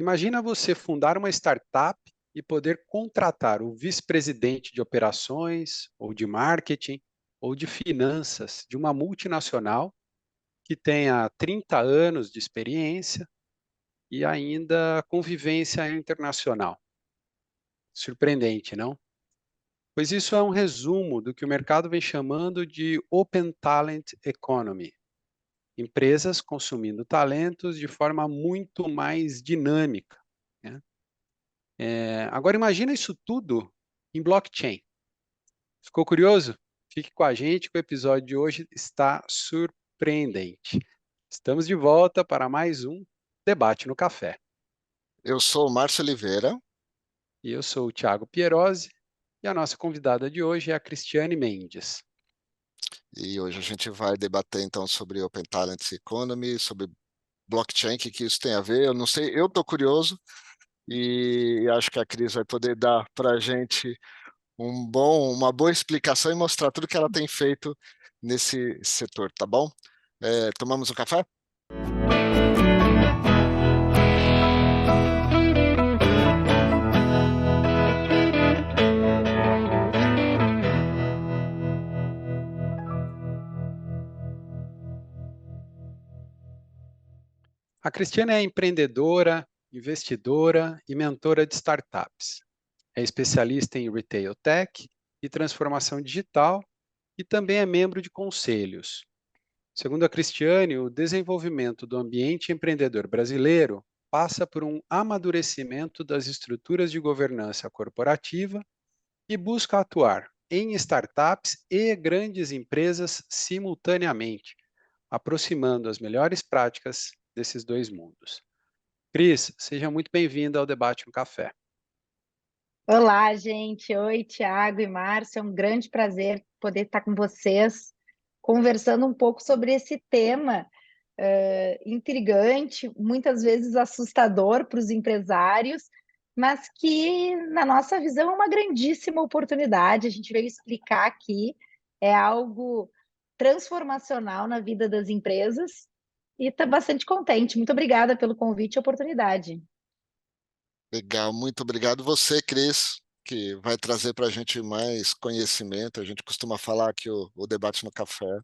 Imagina você fundar uma startup e poder contratar o vice-presidente de operações, ou de marketing, ou de finanças de uma multinacional que tenha 30 anos de experiência e ainda convivência internacional. Surpreendente, não? Pois isso é um resumo do que o mercado vem chamando de Open Talent Economy. Empresas consumindo talentos de forma muito mais dinâmica, né? Agora imagina isso tudo em blockchain. Ficou curioso? Fique com a gente, que o episódio de hoje está surpreendente. Estamos de volta para mais um Debate no Café. Eu sou o Márcio Oliveira. E eu sou o Thiago Pierosi e a nossa convidada de hoje é a Cristiane Mendes. E hoje a gente vai debater então sobre Open Talent Economy, sobre blockchain, o que isso tem a ver. Eu não sei, eu estou curioso e acho que a Cris vai poder dar para a gente uma boa explicação e mostrar tudo que ela tem feito nesse setor, tá bom? Tomamos um café? A Cristiane é empreendedora, investidora e mentora de startups. É especialista em retail tech e transformação digital e também é membro de conselhos. Segundo a Cristiane, o desenvolvimento do ambiente empreendedor brasileiro passa por um amadurecimento das estruturas de governança corporativa e busca atuar em startups e grandes empresas simultaneamente, aproximando as melhores práticas desses dois mundos. Cris, seja muito bem-vinda ao Debate no Café. Olá, gente. Oi, Thiago e Márcio. É um grande prazer poder estar com vocês, conversando um pouco sobre esse tema intrigante, muitas vezes assustador para os empresários, mas que, na nossa visão, é uma grandíssima oportunidade. A gente veio explicar aqui, é algo transformacional na vida das empresas e está bastante contente. Muito obrigada pelo convite e oportunidade. Legal, muito obrigado. Você, Cris, que vai trazer para a gente mais conhecimento. A gente costuma falar que o debate no café,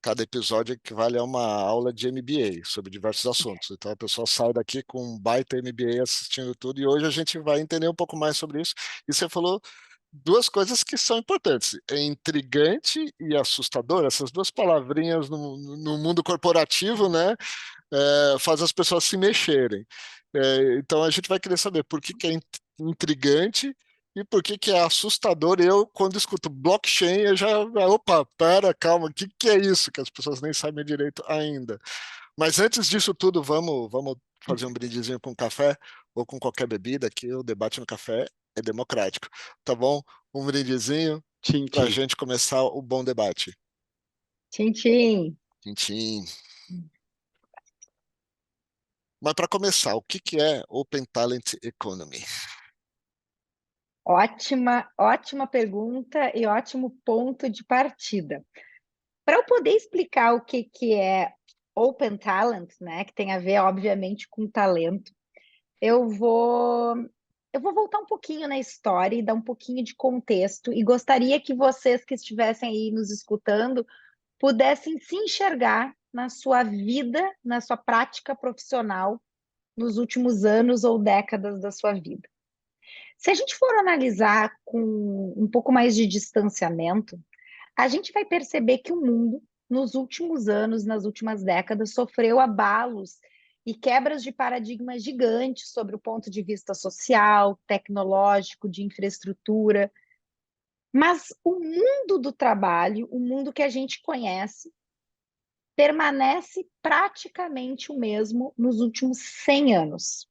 cada episódio equivale a uma aula de MBA sobre diversos assuntos. Então a pessoa sai daqui com um baita MBA assistindo tudo, e hoje a gente vai entender um pouco mais sobre isso. E você falou duas coisas que são importantes: é intrigante e assustador. Essas duas palavrinhas no mundo corporativo, né, faz as pessoas se mexerem. Então a gente vai querer saber por que é intrigante e por que é assustador. Eu, quando escuto blockchain, eu já, opa, pera, calma, o que é isso? Que as pessoas nem sabem direito ainda. Mas antes disso tudo, vamos fazer um brindezinho com café ou com qualquer bebida, que o debate no café é democrático. Tá bom? Um brindezinho Tchim, para a tchim. gente começar o bom debate. Tchim, tchim. Tintim. Mas para começar, o que é Open Talent Economy? Ótima pergunta e ótimo ponto de partida. Para eu poder explicar o que é Open Talent, né, que tem a ver, obviamente, com talento, eu vou, eu vou voltar um pouquinho na história e dar um pouquinho de contexto, e gostaria que vocês que estivessem aí nos escutando pudessem se enxergar na sua vida, na sua prática profissional, nos últimos anos ou décadas da sua vida. Se a gente for analisar com um pouco mais de distanciamento, a gente vai perceber que o mundo, nos últimos anos, nas últimas décadas, sofreu abalos e quebras de paradigmas gigantes sobre o ponto de vista social, tecnológico, de infraestrutura. Mas o mundo do trabalho, o mundo que a gente conhece, permanece praticamente o mesmo nos últimos 100 anos.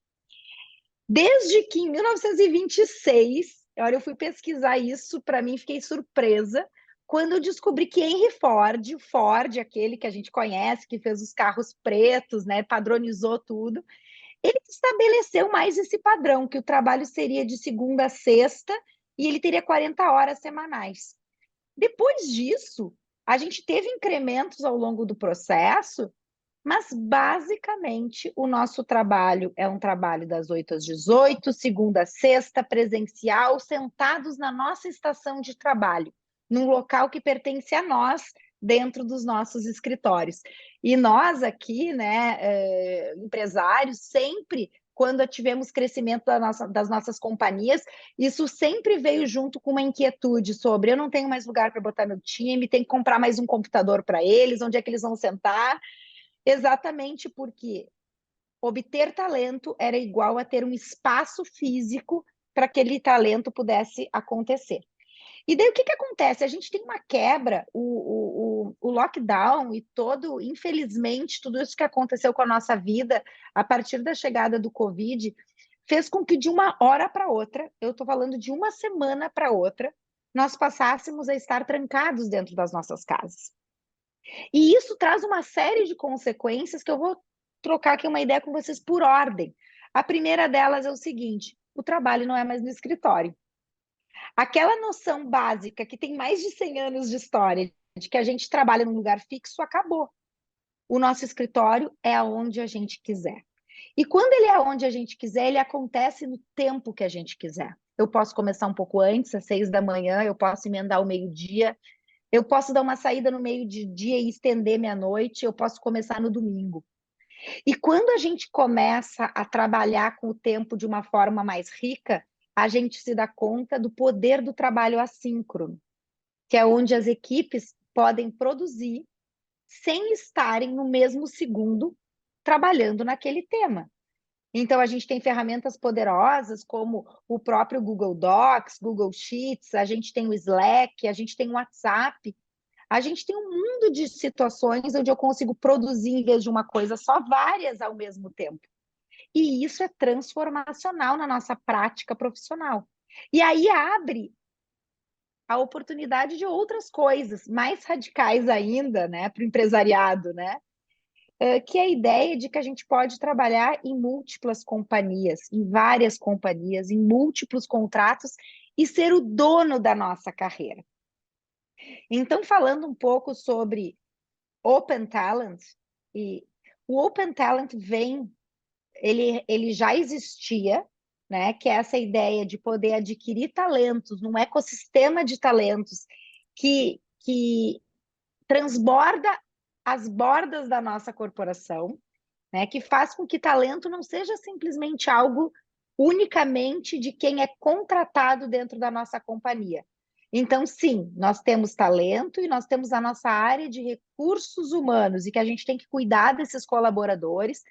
Desde que em 1926, olha, eu fui pesquisar isso, para mim fiquei surpresa, quando eu descobri que Henry Ford, o Ford, aquele que a gente conhece, que fez os carros pretos, né, padronizou tudo, ele estabeleceu mais esse padrão, que o trabalho seria de segunda a sexta e ele teria 40 horas semanais. Depois disso, a gente teve incrementos ao longo do processo, Mas, basicamente, o nosso trabalho é um trabalho das 8 às 18, segunda a sexta, presencial, sentados na nossa estação de trabalho, num local que pertence a nós, dentro dos nossos escritórios. E nós aqui, né, empresários, sempre, quando tivemos crescimento das nossas companhias, isso sempre veio junto com uma inquietude sobre: eu não tenho mais lugar para botar meu time, tem que comprar mais um computador para eles, onde é que eles vão sentar? Exatamente porque obter talento era igual a ter um espaço físico para que aquele talento pudesse acontecer. E daí o que acontece? A gente tem uma quebra, o lockdown e todo, infelizmente, tudo isso que aconteceu com a nossa vida a partir da chegada do Covid fez com que de uma hora para outra, eu estou falando de uma semana para outra, nós passássemos a estar trancados dentro das nossas casas. E isso traz uma série de consequências que eu vou trocar aqui uma ideia com vocês por ordem. A primeira delas é o seguinte: o trabalho não é mais no escritório. Aquela noção básica que tem mais de 100 anos de história, de que a gente trabalha num lugar fixo, acabou. O nosso escritório é aonde a gente quiser. E quando ele é onde a gente quiser, ele acontece no tempo que a gente quiser. Eu posso começar um pouco antes, às 6 da manhã, eu posso emendar o meio-dia, eu posso dar uma saída no meio de dia e estender minha noite, eu posso começar no domingo. E quando a gente começa a trabalhar com o tempo de uma forma mais rica, a gente se dá conta do poder do trabalho assíncrono, que é onde as equipes podem produzir sem estarem no mesmo segundo trabalhando naquele tema. Então, a gente tem ferramentas poderosas como o próprio Google Docs, Google Sheets, a gente tem o Slack, a gente tem o WhatsApp. A gente tem um mundo de situações onde eu consigo produzir, em vez de uma coisa só, várias ao mesmo tempo. E isso é transformacional na nossa prática profissional. E aí abre a oportunidade de outras coisas, mais radicais ainda, né, para o empresariado, né? Que é a ideia de que a gente pode trabalhar em múltiplas companhias, em várias companhias, em múltiplos contratos e ser o dono da nossa carreira. Então, falando um pouco sobre Open Talent, e o Open Talent ele já existia, né? Que é essa ideia de poder adquirir talentos num ecossistema de talentos que transborda as bordas da nossa corporação, né? Que faz com que talento não seja simplesmente algo unicamente de quem é contratado dentro da nossa companhia. Então, sim, nós temos talento e nós temos a nossa área de recursos humanos e que a gente tem que cuidar desses colaboradores,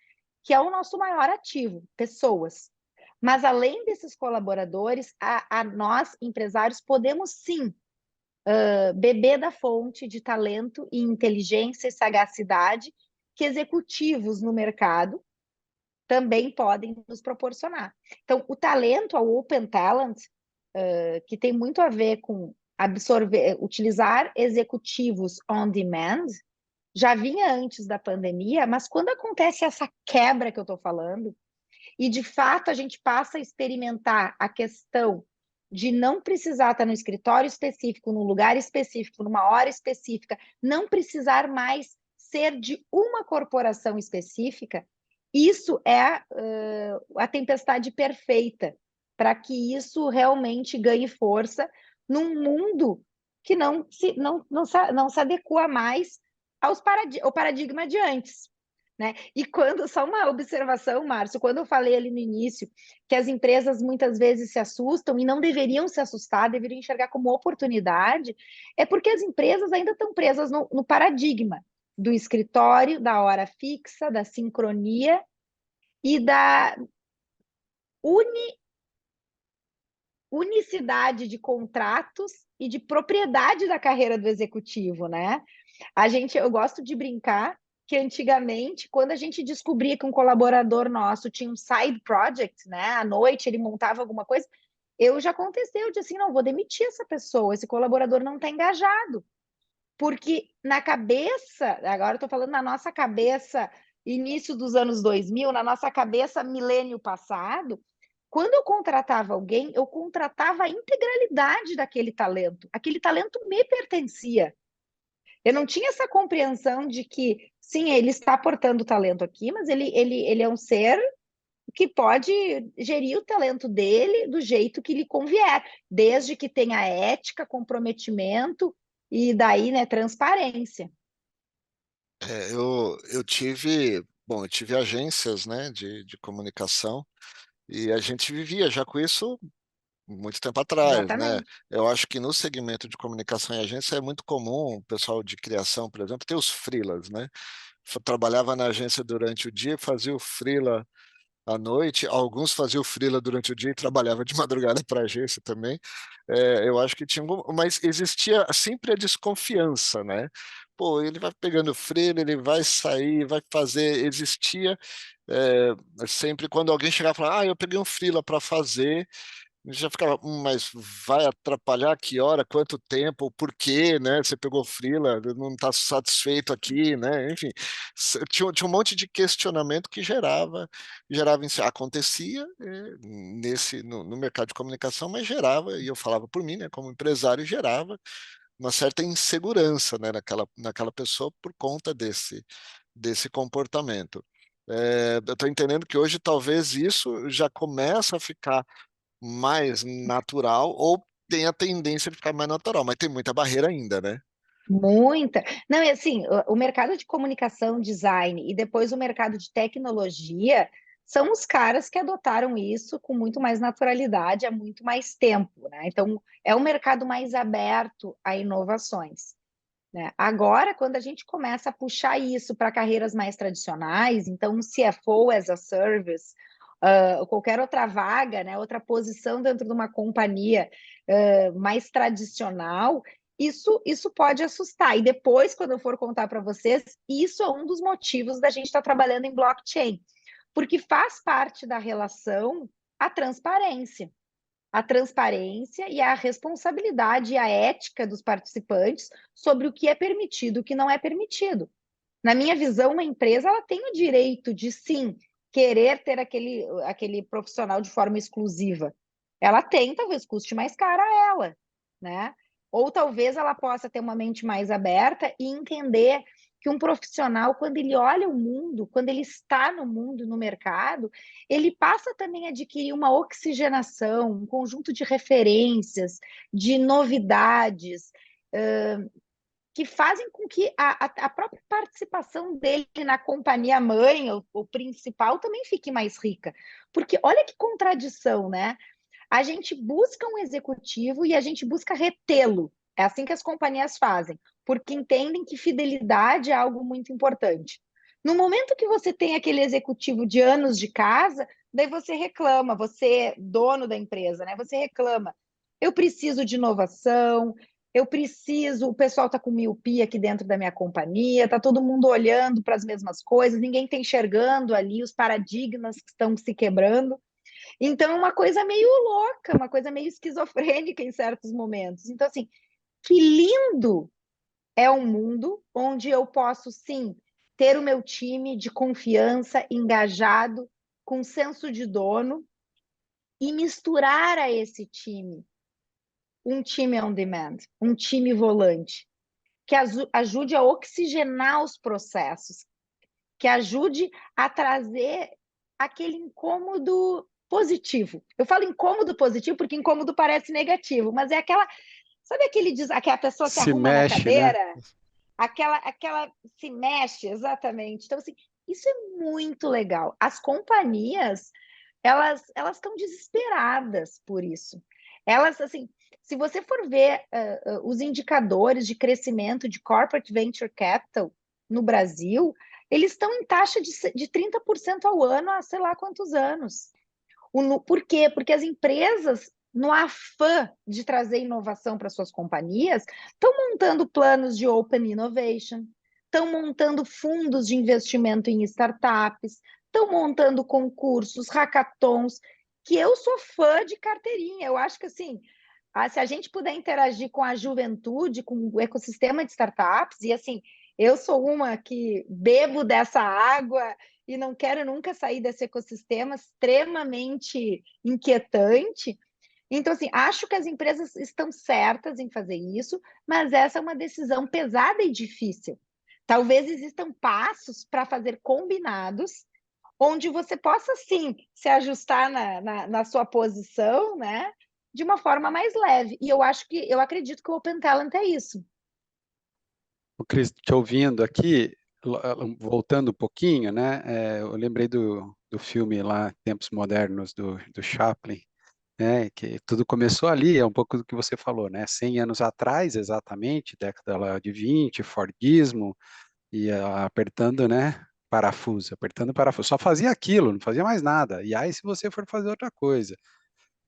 que é o nosso maior ativo, pessoas. Mas, além desses colaboradores, a nós, empresários, podemos sim beber da fonte de talento e inteligência e sagacidade que executivos no mercado também podem nos proporcionar. Então, o talento, o Open Talent, que tem muito a ver com utilizar executivos on demand, já vinha antes da pandemia, mas quando acontece essa quebra que eu estou falando, e de fato a gente passa a experimentar a questão de não precisar estar no escritório específico, num lugar específico, numa hora específica, não precisar mais ser de uma corporação específica, isso é a tempestade perfeita para que isso realmente ganhe força num mundo que não se adequa mais ao paradigma de antes. Né? E quando, só uma observação, Márcio, quando eu falei ali no início que as empresas muitas vezes se assustam e não deveriam se assustar, deveriam enxergar como oportunidade, é porque as empresas ainda estão presas no paradigma do escritório, da hora fixa, da sincronia e da unicidade de contratos e de propriedade da carreira do executivo, né? Eu gosto de brincar que antigamente, quando a gente descobria que um colaborador nosso tinha um side project, né? À noite ele montava alguma coisa, já aconteceu, eu disse assim, não, vou demitir essa pessoa, esse colaborador não está engajado. Porque na cabeça, agora eu estou falando na nossa cabeça, início dos anos 2000, na nossa cabeça milênio passado, quando eu contratava alguém, eu contratava a integralidade daquele talento. Aquele talento me pertencia. Eu não tinha essa compreensão de que sim, ele está aportando talento aqui, mas ele é um ser que pode gerir o talento dele do jeito que lhe convier, desde que tenha ética, comprometimento e daí, né, transparência. Eu tive agências, né, de comunicação, e a gente vivia já com isso muito tempo atrás, né? Exatamente. Eu acho que no segmento de comunicação e agência é muito comum o pessoal de criação, por exemplo, ter os freelas, né? Trabalhava na agência durante o dia, fazia o freela à noite, alguns faziam freela durante o dia e trabalhava de madrugada para a agência também. Eu acho que tinha, mas existia sempre a desconfiança, né? Pô, ele vai pegando freela, ele vai sair, vai fazer. Existia sempre quando alguém chegava e falava, eu peguei um freela para fazer. Já ficava, mas vai atrapalhar que hora, quanto tempo, por quê, né? Você pegou freela, não está satisfeito aqui, né? Enfim, tinha um monte de questionamento que acontecia no mercado de comunicação, mas gerava, e eu falava por mim, né, como empresário, gerava uma certa insegurança, né, naquela pessoa por conta desse comportamento. Eu estou entendendo que hoje talvez isso já começa a ficar mais natural ou tem a tendência de ficar mais natural, mas tem muita barreira ainda, né? Muita. Não, e assim, o mercado de comunicação, design e depois o mercado de tecnologia são os caras que adotaram isso com muito mais naturalidade há muito mais tempo, né? Então, é um mercado mais aberto a inovações, né? Agora, quando a gente começa a puxar isso para carreiras mais tradicionais, então um CFO as a service, qualquer outra vaga, né, outra posição dentro de uma companhia mais tradicional, isso pode assustar. E depois, quando eu for contar para vocês, isso é um dos motivos da gente estar trabalhando em blockchain, porque faz parte da relação a transparência. A transparência e a responsabilidade e a ética dos participantes sobre o que é permitido e o que não é permitido. Na minha visão, uma empresa ela tem o direito de, sim, querer ter aquele profissional de forma exclusiva. Ela tem, talvez custe mais caro a ela, né? Ou talvez ela possa ter uma mente mais aberta e entender que um profissional, quando ele olha o mundo, quando ele está no mundo, no mercado, ele passa também a adquirir uma oxigenação, um conjunto de referências, de novidades, que fazem com que a própria participação dele na companhia mãe, o principal, também fique mais rica. Porque olha que contradição, né? A gente busca um executivo e a gente busca retê-lo. É assim que as companhias fazem, porque entendem que fidelidade é algo muito importante. No momento que você tem aquele executivo de anos de casa, daí você reclama, você, dono da empresa, né? Você reclama. Eu preciso de inovação, eu preciso, o pessoal está com miopia aqui dentro da minha companhia, está todo mundo olhando para as mesmas coisas, ninguém está enxergando ali os paradigmas que estão se quebrando. Então, é uma coisa meio louca, uma coisa meio esquizofrênica em certos momentos. Então, assim, que lindo é um mundo onde eu posso, sim, ter o meu time de confiança, engajado, com senso de dono, e misturar a esse time um time on demand, um time volante, que ajude a oxigenar os processos, que ajude a trazer aquele incômodo positivo. Eu falo incômodo positivo porque incômodo parece negativo, mas é aquela, sabe aquela pessoa se Se arruma na mexe, né? cadeira, aquela se mexe, exatamente. Então, assim, isso é muito legal. As companhias, elas estão desesperadas por isso. Elas, assim, se você for ver os indicadores de crescimento de corporate venture capital no Brasil, eles estão em taxa de 30% ao ano há sei lá quantos anos. Por quê? Porque as empresas, no afã de trazer inovação para suas companhias, estão montando planos de open innovation, estão montando fundos de investimento em startups, estão montando concursos, hackathons, que eu sou fã de carteirinha. Eu acho que assim, se a gente puder interagir com a juventude, com o ecossistema de startups, e assim, eu sou uma que bebo dessa água e não quero nunca sair desse ecossistema extremamente inquietante. Então, assim, acho que as empresas estão certas em fazer isso, mas essa é uma decisão pesada e difícil. Talvez existam passos para fazer combinados, onde você possa, sim, se ajustar na sua posição, né? De uma forma mais leve. E eu acredito que o Open Talent é isso. O Cris, te ouvindo aqui, voltando um pouquinho, né? Eu lembrei do filme lá, Tempos Modernos, do Chaplin, né? Que tudo começou ali, é um pouco do que você falou, né? 100 anos atrás, exatamente, década lá de 20, Fordismo, e apertando, né? Parafuso, apertando parafuso. Só fazia aquilo, não fazia mais nada. E aí, se você for fazer outra coisa.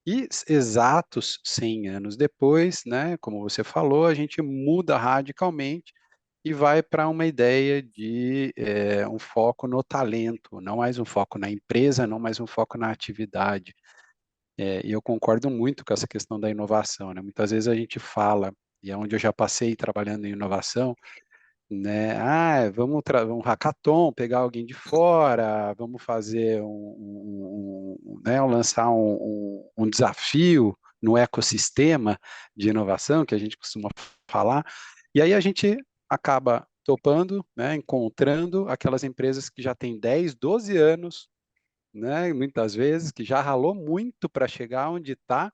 E exatos 100 anos depois, né, como você falou, a gente muda radicalmente e vai para uma ideia de um foco no talento, não mais um foco na empresa, não mais um foco na atividade. E eu concordo muito com essa questão da inovação, né? Muitas vezes a gente fala, e é onde eu já passei trabalhando em inovação, né? Vamos hackathon, pegar alguém de fora, vamos fazer né, lançar um desafio no ecossistema de inovação que a gente costuma falar, e aí a gente acaba topando, né, encontrando aquelas empresas que já têm 10, 12 anos, né, muitas vezes, que já ralou muito para chegar onde está,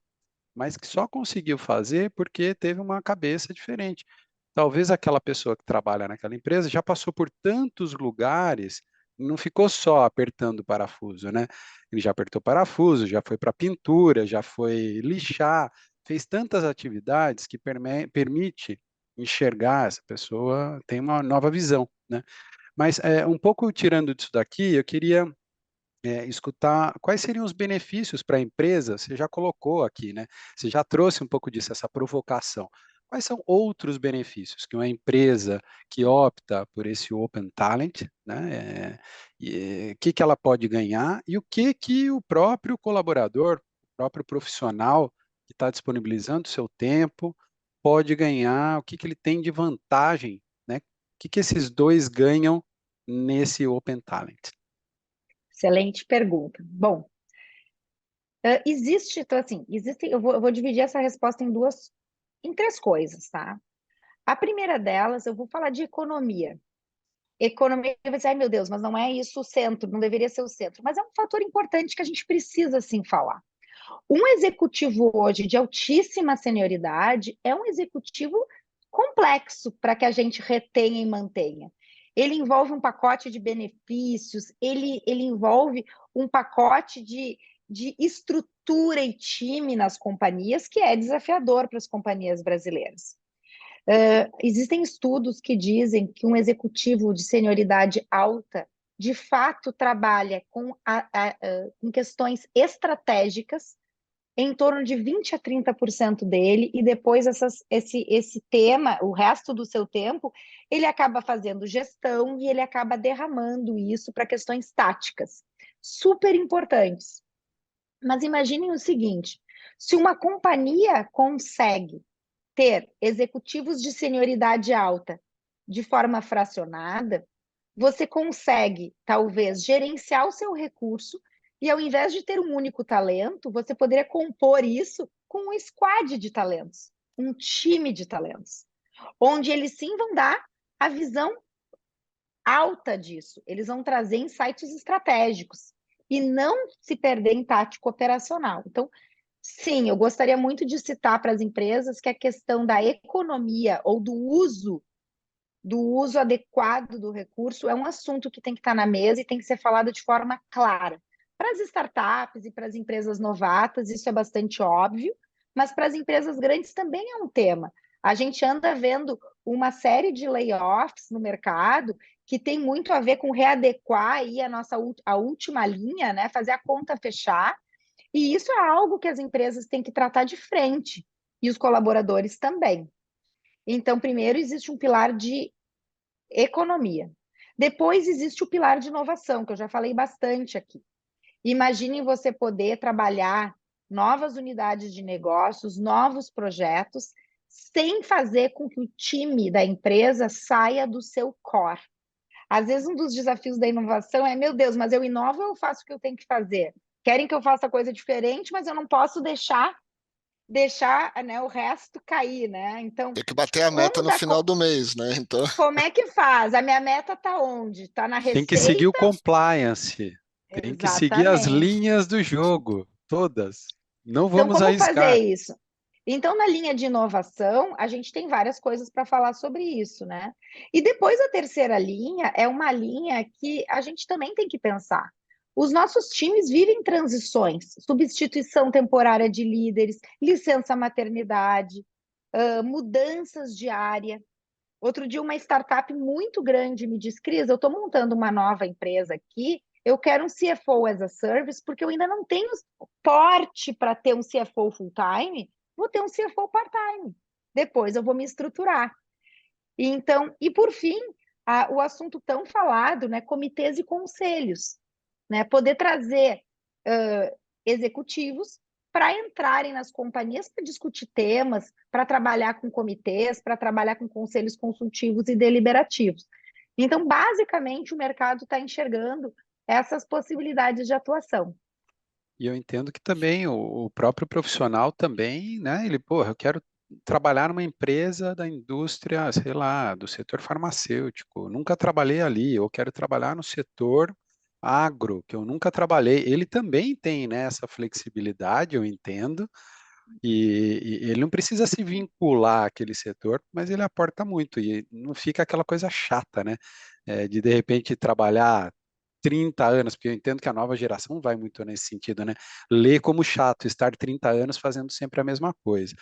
mas que só conseguiu fazer porque teve uma cabeça diferente. Talvez aquela pessoa que trabalha naquela empresa já passou por tantos lugares, não ficou só apertando o parafuso, né? Ele já apertou parafuso, já foi para pintura, já foi lixar, fez tantas atividades que permite enxergar essa pessoa, tem uma nova visão, né? Mas um pouco tirando disso daqui, eu queria escutar quais seriam os benefícios para a empresa, você já colocou aqui, né? Você já trouxe um pouco disso, essa provocação. Quais são outros benefícios que uma empresa que opta por esse Open Talent, né? O que ela pode ganhar e o que o próprio colaborador, o próprio profissional que está disponibilizando o seu tempo pode ganhar, o que ele tem de vantagem, né? O que esses dois ganham nesse Open Talent? Excelente pergunta. Bom, então assim, eu vou dividir essa resposta em três coisas, tá? A primeira delas, eu vou falar de economia. Economia, vai dizer, ai meu Deus, mas não é isso o centro, não deveria ser o centro. Mas é um fator importante que a gente precisa, sim, falar. Um executivo hoje de altíssima senioridade é um executivo complexo para que a gente retenha e mantenha. Ele envolve um pacote de benefícios, ele envolve um pacote de estrutura e time nas companhias que é desafiador para as companhias brasileiras. Existem estudos que dizem que um executivo de senioridade alta, de fato, trabalha com questões estratégicas em torno de 20 a 30% dele, e depois esse tema, o resto do seu tempo, ele acaba fazendo gestão e ele acaba derramando isso para questões táticas, super importantes. Mas imaginem o seguinte: se uma companhia consegue ter executivos de senioridade alta de forma fracionada, você consegue, talvez, gerenciar o seu recurso e, ao invés de ter um único talento, você poderia compor isso com um squad de talentos, um time de talentos, onde eles sim vão dar a visão alta disso, eles vão trazer insights estratégicos e não se perder em tático operacional. Então, sim, eu gostaria muito de citar para as empresas que a questão da economia ou do uso adequado do recurso é um assunto que tem que estar na mesa e tem que ser falado de forma clara. Para as startups e para as empresas novatas, isso é bastante óbvio, mas para as empresas grandes também é um tema. A gente anda vendo uma série de layoffs no mercado que tem muito a ver com readequar aí a última linha, né? Fazer a conta fechar. E isso é algo que as empresas têm que tratar de frente, e os colaboradores também. Então, primeiro, existe um pilar de economia. Depois existe o pilar de inovação, que eu já falei bastante aqui. Imagine você poder trabalhar novas unidades de negócios, novos projetos, sem fazer com que o time da empresa saia do seu core. Às vezes, um dos desafios da inovação é, meu Deus, mas eu inovo ou eu faço o que eu tenho que fazer? Querem que eu faça coisa diferente, mas eu não posso deixar deixar, né, o resto cair, né? Então, Tem que bater a meta como no dá, final do mês, né? Então, como é que faz? A minha meta está onde? Está na Tem que seguir o receita? compliance, tem que seguir as Exatamente. linhas do jogo, todas. Não Então, vamos como fazer arriscar. isso? Então, na linha de inovação, a gente tem várias coisas para falar sobre isso, né? E depois a terceira linha é uma linha que a gente também tem que pensar. Os nossos times vivem transições, substituição temporária de líderes, licença maternidade, mudanças de área. Outro dia, uma startup muito grande me disse, Cris, eu estou montando uma nova empresa aqui, eu quero um CFO as a service, porque eu ainda não tenho porte para ter um CFO full-time, vou ter um CFO part-time. Depois eu vou me estruturar. Então, e por fim, o assunto tão falado, né, comitês e conselhos, né, poder trazer executivos para entrarem nas companhias para discutir temas, para trabalhar com comitês, para trabalhar com conselhos consultivos e deliberativos. Então, basicamente, o mercado está enxergando essas possibilidades de atuação. E eu entendo que também o próprio profissional também, né? Ele, porra, eu quero trabalhar numa empresa da indústria, sei lá, do setor farmacêutico. Nunca trabalhei ali, eu quero trabalhar no setor agro, que eu nunca trabalhei. Ele também tem, né, essa flexibilidade, eu entendo, e ele não precisa se vincular àquele setor, mas ele aporta muito e não fica aquela coisa chata, né? De repente trabalhar 30 anos, porque eu entendo que a nova geração vai muito nesse sentido, né? Ler como chato, estar 30 anos fazendo sempre a mesma coisa.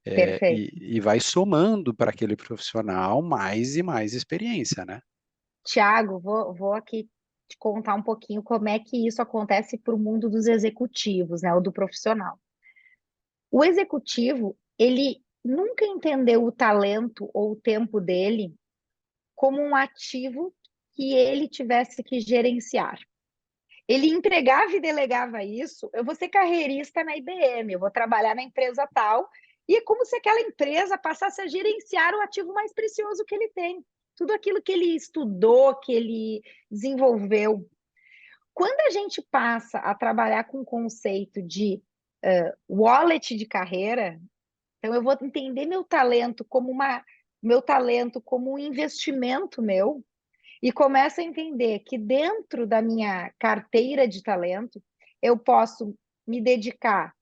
Perfeito. E vai somando para aquele profissional mais e mais experiência, né? Tiago, vou aqui te contar um pouquinho como é que isso acontece para o mundo dos executivos, né, ou do profissional. O executivo, ele nunca entendeu o talento ou o tempo dele como um ativo que ele tivesse que gerenciar. Ele entregava e delegava isso. Eu vou ser carreirista na IBM, eu vou trabalhar na empresa tal, e é como se aquela empresa passasse a gerenciar o ativo mais precioso que ele tem. Tudo aquilo que ele estudou, que ele desenvolveu. Quando a gente passa a trabalhar com o conceito de wallet de carreira, então eu vou entender meu talento como um investimento meu e começo a entender que dentro da minha carteira de talento eu posso me dedicar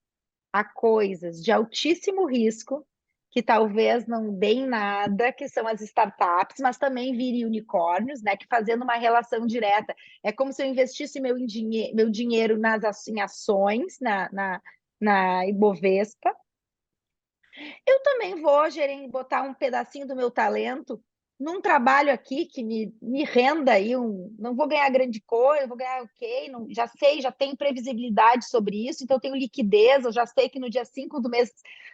a coisas de altíssimo risco, que talvez não deem nada, que são as startups, mas também virem unicórnios, né? Que fazendo uma relação direta. É como se eu investisse meu dinheiro em ações, na Ibovespa. Eu também vou botar um pedacinho do meu talento num trabalho aqui que me renda aí não vou ganhar grande coisa, vou ganhar ok, não, já sei, já tenho previsibilidade sobre isso, então eu tenho liquidez, eu já sei que no dia 5 do mês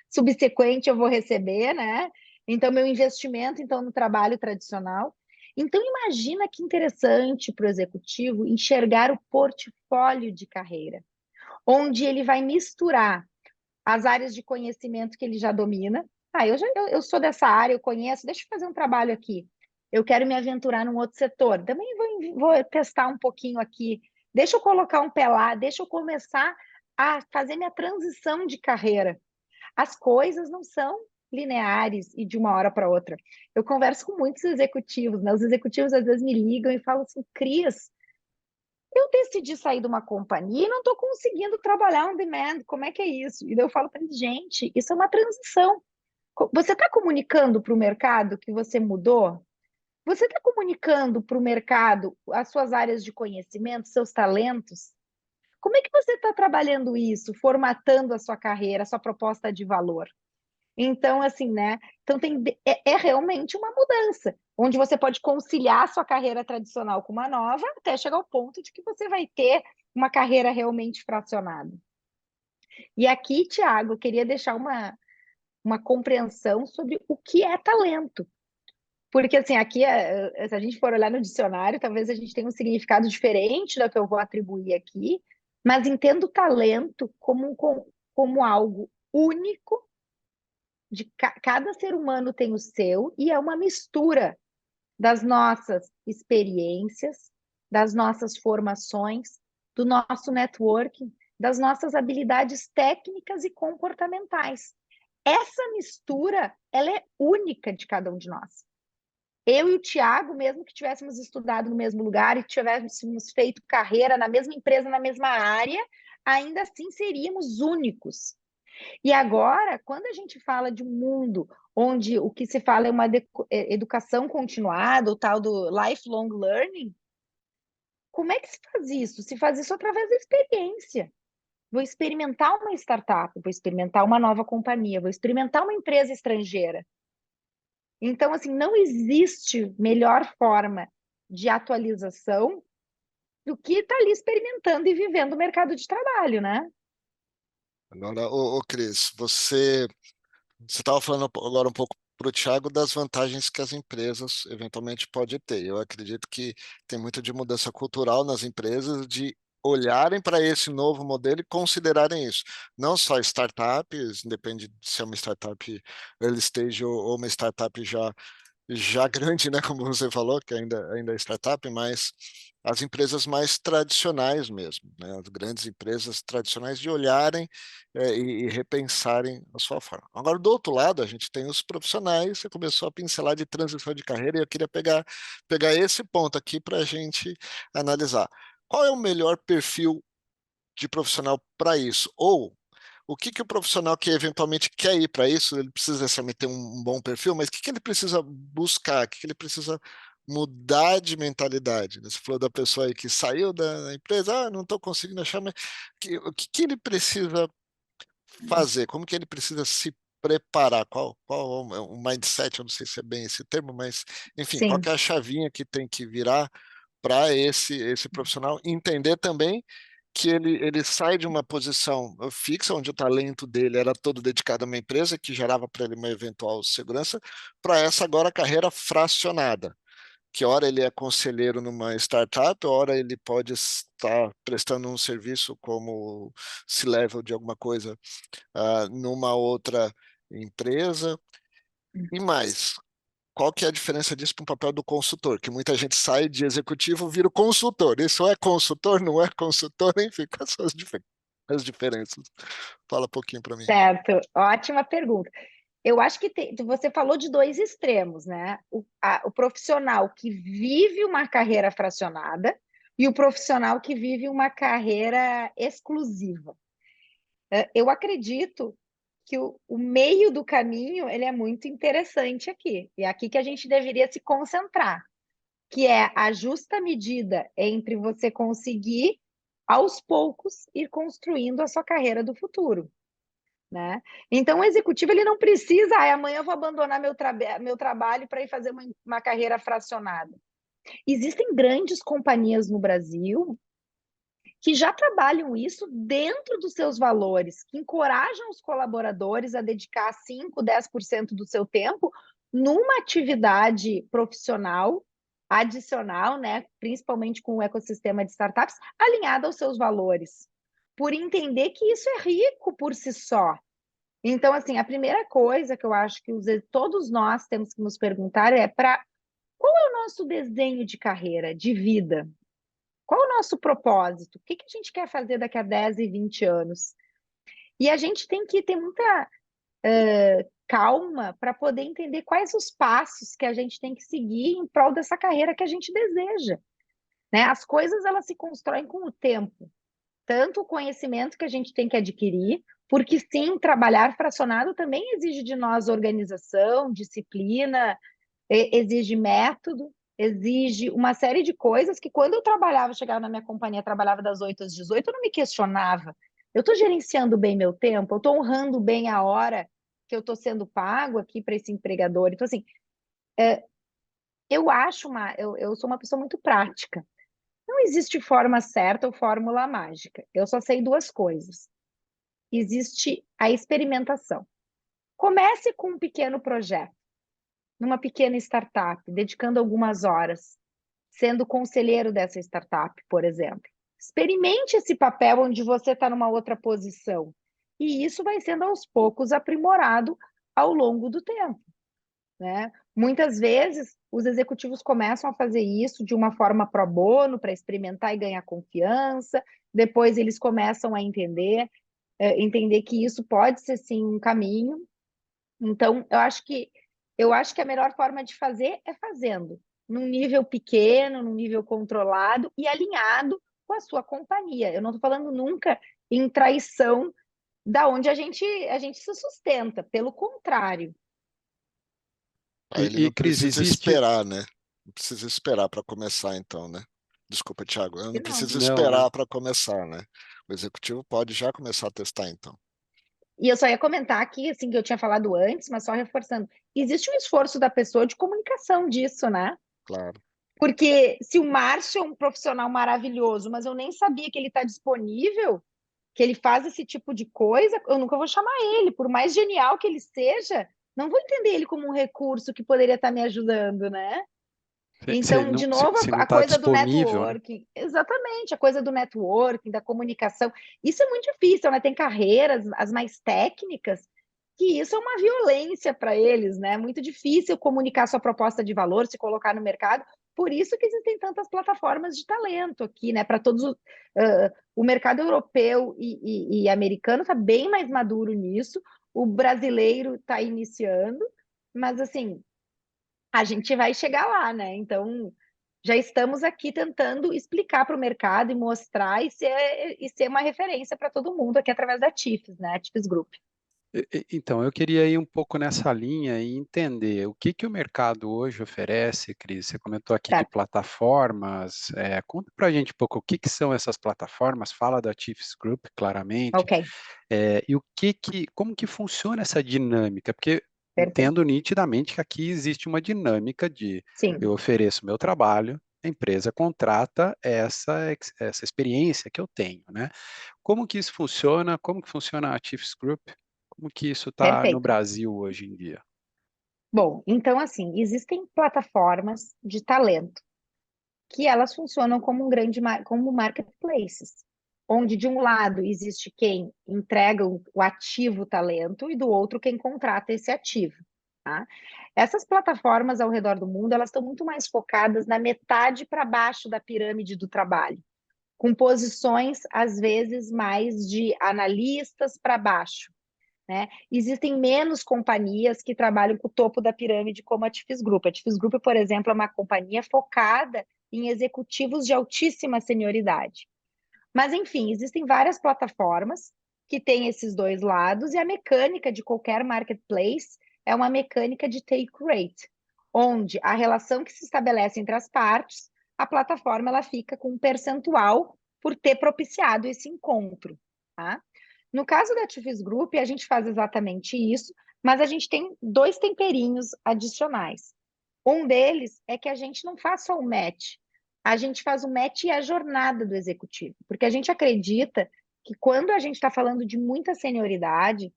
subsequente eu vou receber, né? Então, meu investimento então no trabalho tradicional. Então, imagina que interessante para o executivo enxergar o portfólio de carreira, onde ele vai misturar as áreas de conhecimento que ele já domina. Eu sou dessa área, eu conheço, deixa eu fazer um trabalho aqui. Eu quero me aventurar num outro setor. Também vou testar um pouquinho aqui. Deixa eu colocar um pé lá, deixa eu começar a fazer minha transição de carreira. As coisas não são lineares e de uma hora para outra. Eu converso com muitos executivos, né? Os executivos às vezes me ligam e falam assim, Cris, eu decidi sair de uma companhia e não estou conseguindo trabalhar on demand. Como é que é isso? E daí eu falo para eles, gente, isso é uma transição. Você está comunicando para o mercado que você mudou? Você está comunicando para o mercado as suas áreas de conhecimento, seus talentos? Como é que você está trabalhando isso, formatando a sua carreira, a sua proposta de valor? Então, assim, né? Então é realmente uma mudança, onde você pode conciliar a sua carreira tradicional com uma nova, até chegar ao ponto de que você vai ter uma carreira realmente fracionada. E aqui, Tiago, eu queria deixar uma compreensão sobre o que é talento. Porque, assim, aqui, se a gente for olhar no dicionário, talvez a gente tenha um significado diferente do que eu vou atribuir aqui, mas entendo talento como algo único cada ser humano tem o seu e é uma mistura das nossas experiências, das nossas formações, do nosso networking. das nossas habilidades técnicas e comportamentais. Essa mistura, ela é única de cada um de nós. Eu e o Thiago, mesmo que tivéssemos estudado no mesmo lugar e tivéssemos feito carreira na mesma empresa, na mesma área, ainda assim seríamos únicos. E agora, quando a gente fala de um mundo onde o que se fala é uma educação continuada, o tal do lifelong learning, como é que se faz isso? Se faz isso através da experiência. Vou experimentar uma startup, vou experimentar uma nova companhia, vou experimentar uma empresa estrangeira. Então, assim, não existe melhor forma de atualização do que estar ali experimentando e vivendo o mercado de trabalho, né? Agora, Cris, você estava falando agora um pouco para o Thiago das vantagens que as empresas eventualmente podem ter. Eu acredito que tem muito de mudança cultural nas empresas, de olharem para esse novo modelo e considerarem isso. Não só startups, independe se é uma startup early stage ou uma startup já grande, né, como você falou, que ainda é startup, mas as empresas mais tradicionais mesmo, né, as grandes empresas tradicionais de olharem e repensarem a sua forma. Agora, do outro lado, a gente tem os profissionais, você começou a pincelar de transição de carreira, e eu queria pegar esse ponto aqui para a gente analisar. Qual é o melhor perfil de profissional para isso? Ou o que o profissional que eventualmente quer ir para isso, ele precisa necessariamente ter um bom perfil, mas o que ele precisa buscar, o que ele precisa mudar de mentalidade? Você falou da pessoa aí que saiu da empresa, não estou conseguindo achar, mas o que ele precisa fazer? Como que ele precisa se preparar? Qual é o mindset? Eu não sei se é bem esse termo, mas enfim, qual que Sim. é a chavinha que tem que virar para esse profissional entender também que ele sai de uma posição fixa, onde o talento dele era todo dedicado a uma empresa, que gerava para ele uma eventual segurança, para essa agora carreira fracionada, que hora ele é conselheiro numa startup, hora ele pode estar prestando um serviço como C-level de alguma coisa numa outra empresa, e mais. Qual que é a diferença disso para o papel do consultor? Que muita gente sai de executivo, vira o consultor. Isso é consultor, não é consultor? Enfim, quais são as diferenças? Fala um pouquinho para mim. Certo, ótima pergunta. Eu acho que você falou de dois extremos, né? O profissional que vive uma carreira fracionada e o profissional que vive uma carreira exclusiva. Eu acredito que o meio do caminho ele é muito interessante aqui. E é aqui que a gente deveria se concentrar, que é a justa medida entre você conseguir, aos poucos, ir construindo a sua carreira do futuro. Né? Então, o executivo ele não precisa, amanhã eu vou abandonar meu trabalho para ir fazer uma carreira fracionada. Existem grandes companhias no Brasil que já trabalham isso dentro dos seus valores, que encorajam os colaboradores a dedicar 5, 10% do seu tempo numa atividade profissional adicional, né, principalmente com o ecossistema de startups, alinhada aos seus valores, por entender que isso é rico por si só. Então, assim, a primeira coisa que eu acho que todos nós temos que nos perguntar é qual é o nosso desenho de carreira, de vida? Qual é o nosso propósito? O que a gente quer fazer daqui a 10 e 20 anos? E a gente tem que ter muita calma para poder entender quais os passos que a gente tem que seguir em prol dessa carreira que a gente deseja. Né? As coisas elas se constroem com o tempo. Tanto o conhecimento que a gente tem que adquirir, porque sim, trabalhar fracionado também exige de nós organização, disciplina, exige método, exige uma série de coisas que quando eu trabalhava, chegava na minha companhia, trabalhava das 8 às 18, eu não me questionava. Eu estou gerenciando bem meu tempo, eu estou honrando bem a hora que eu estou sendo pago aqui para esse empregador. Então, assim, eu sou uma pessoa muito prática. Não existe forma certa ou fórmula mágica. Eu só sei duas coisas. Existe a experimentação. Comece com um pequeno projeto, numa pequena startup, dedicando algumas horas, sendo conselheiro dessa startup, por exemplo. Experimente esse papel onde você está numa outra posição. E isso vai sendo aos poucos aprimorado ao longo do tempo. Né? Muitas vezes, os executivos começam a fazer isso de uma forma pro bono, para experimentar e ganhar confiança, depois eles começam a entender que isso pode ser sim um caminho. Então, eu acho que a melhor forma de fazer é fazendo, num nível pequeno, num nível controlado e alinhado com a sua companhia. Eu não estou falando nunca em traição da onde a gente se sustenta, pelo contrário. Aí ele E não Cris, precisa existe. esperar, né? Não precisa esperar para começar, então, né? Desculpa, Thiago, eu E não não. preciso Não, não. esperar para começar, né? O executivo pode já começar a testar, então. E eu só ia comentar aqui, assim, que eu tinha falado antes, mas só reforçando, existe um esforço da pessoa de comunicação disso, né? Claro. Porque se o Márcio é um profissional maravilhoso, mas eu nem sabia que ele está disponível, que ele faz esse tipo de coisa, eu nunca vou chamar ele, por mais genial que ele seja, não vou entender ele como um recurso que poderia estar me ajudando, né? Se Então, não, de novo, se não a está coisa do disponível, né? networking, exatamente, a coisa do networking, da comunicação, isso é muito difícil, né? Tem carreiras, as mais técnicas, que isso é uma violência para eles, né? Muito difícil comunicar sua proposta de valor, se colocar no mercado. Por isso que existem tantas plataformas de talento aqui, né? Para todos o mercado europeu e americano está bem mais maduro nisso, o brasileiro está iniciando, mas assim a gente vai chegar lá, né? Então, já estamos aqui tentando explicar para o mercado e mostrar e ser uma referência para todo mundo aqui através da TIFES, né? TIFES Group. Então, eu queria ir um pouco nessa linha e entender o que que o mercado hoje oferece, Cris. Você comentou aqui de Certo. plataformas. Conta para a gente um pouco o que que são essas plataformas. Fala da Chiefs Group, claramente. Ok, E como que funciona essa dinâmica? Porque perfeito. entendo nitidamente que aqui existe uma dinâmica de eu Sim, ofereço meu trabalho, a empresa contrata essa experiência que eu tenho, né? Como que isso funciona? Como que funciona a Chiefs Group? Como que isso está no perfeito. Brasil hoje em dia? Bom, então, assim, existem plataformas de talento que elas funcionam como como marketplaces, onde de um lado existe quem entrega o ativo talento e do outro quem contrata esse ativo, tá? Essas plataformas ao redor do mundo, elas estão muito mais focadas na metade para baixo da pirâmide do trabalho, com posições às vezes mais de analistas para baixo, né? Existem menos companhias que trabalham com o topo da pirâmide, como a Tifes Group. A Tifes Group, por exemplo, é uma companhia focada em executivos de altíssima senioridade. Mas, enfim, existem várias plataformas que têm esses dois lados, e a mecânica de qualquer marketplace é uma mecânica de take rate, onde a relação que se estabelece entre as partes, a plataforma ela fica com um percentual por ter propiciado esse encontro, tá? No caso da Tifes Group, a gente faz exatamente isso, mas a gente tem dois temperinhos adicionais. Um deles é que a gente não faz só o match, a gente faz o match e a jornada do executivo, porque a gente acredita que quando a gente está falando de muita senioridade,